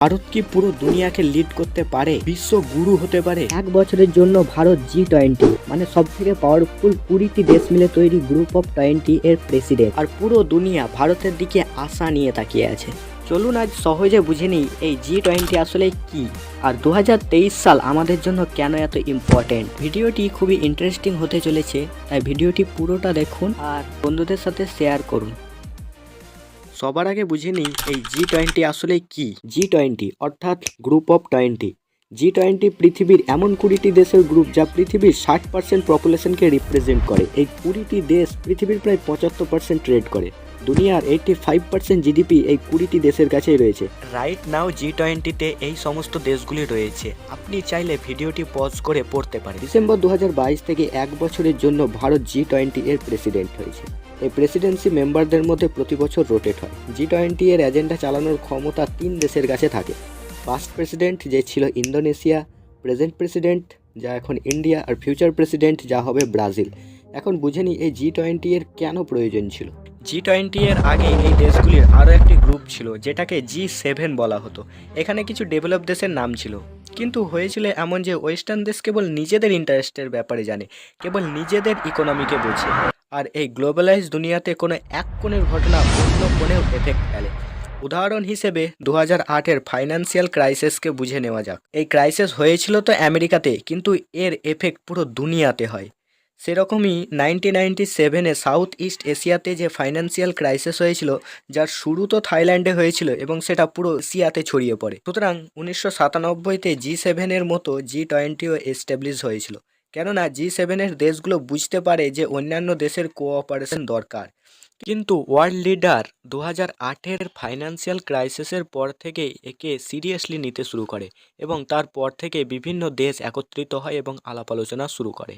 ভারত কি পুরো দুনিয়াকে লিড করতে পারে, বিশ্ব গুরু হতে পারে? এক বছরের জন্য ভারত G20 মানে সব থেকে পাওয়ারফুল 20টি দেশ মিলে তৈরি গ্রুপ অফ 20 এর প্রেসিডেন্ট। আর পুরো দুনিয়া ভারতের দিকে আশা নিয়ে তাকিয়ে আছে। চলুন আজ সহজে বুঝে নিই এই G20 আসলে কি, আর 2023 সাল আমাদের জন্য কেন এত ইম্পর্টেন্ট। ভিডিওটি খুবই ইন্টারেস্টিং হতে চলেছে, তাই ভিডিওটি পুরোটা দেখুন আর বন্ধুদের সাথে শেয়ার করুন। সবার আগে বুঝে নিই এই G20 আসলে কি। G20 অর্থাৎ গ্রুপ অফ 20। G20 পৃথিবীর এমন 20টি দেশের গ্রুপ যা পৃথিবীর 60% পপুলেশনকে রিপ্রেজেন্ট করে। এই 20টি দেশ পৃথিবীর প্রায় 75% ট্রেড করে। দুনিয়ার 85% জিডিপি এই 20টি দেশের কাছেই রয়েছে। রাইট নাও G20-তে এই সমস্ত দেশগুলি রয়েছে। আপনি চাইলে ভিডিওটি পজ করে পড়তে পারেন। ডিসেম্বর 2022 থেকে এক বছরের জন্য ভারত G20 এর প্রেসিডেন্ট হয়েছে। এই প্রেসিডেন্সি মেম্বারদের মধ্যে প্রতি বছর রোটেট হয়। G20 এর এজেন্ডা চালানোর ক্ষমতা 3 দেশের কাছে থাকে। পাস্ট প্রেসিডেন্ট যে ছিল ইন্দোনেশিয়া, প্রেজেন্ট প্রেসিডেন্ট যা এখন ইন্ডিয়া, আর ফিউচার প্রেসিডেন্ট যা হবে ব্রাজিল। এখন বুঝে নিই এই G20 এর কেন প্রয়োজন ছিল। G20 এর আগে এই দেশগুলির আরও একটি গ্রুপ ছিল যেটাকে G7 বলা হতো। এখানে কিছু ডেভেলপ দেশের নাম ছিল, কিন্তু হয়েছিল এমন যে ওয়েস্টার্ন দেশ কেবল নিজেদের ইন্টারেস্টের ব্যাপারে জানে, কেবল নিজেদের ইকোনমিকে বোঝে। আর এই গ্লোবালাইজ দুনিয়াতে কোনো এক কোণের ঘটনা অন্য কোণেও এফেক্ট ফেলে। উদাহরণ হিসেবে 2008-এর ফাইন্যান্সিয়াল ক্রাইসিসকে বুঝে নেওয়া যাক। এই ক্রাইসিস হয়েছিল তো আমেরিকাতে, কিন্তু এর এফেক্ট পুরো দুনিয়াতে হয়। সেরকমই 1997-এ সাউথ ইস্ট এশিয়াতে যে ফাইন্যান্সিয়াল ক্রাইসিস হয়েছিল, যার শুরু তো থাইল্যান্ডে হয়েছিল এবং সেটা পুরো এশিয়াতে ছড়িয়ে পড়ে। সুতরাং 1997-তে G7-এর মতো G20ও এস্টাবলিশ হয়েছিল, কেননা G7-এর দেশগুলো বুঝতে পারে যে অন্যান্য দেশের কোঅপারেশন দরকার। কিন্তু ওয়ার্ল্ড লিডার 2008-এর ফাইন্যান্সিয়াল ক্রাইসিসের পর থেকে একে সিরিয়াসলি নিতে শুরু করে এবং তারপর থেকে বিভিন্ন দেশ একত্রিত হয় এবং আলাপ আলোচনা শুরু করে।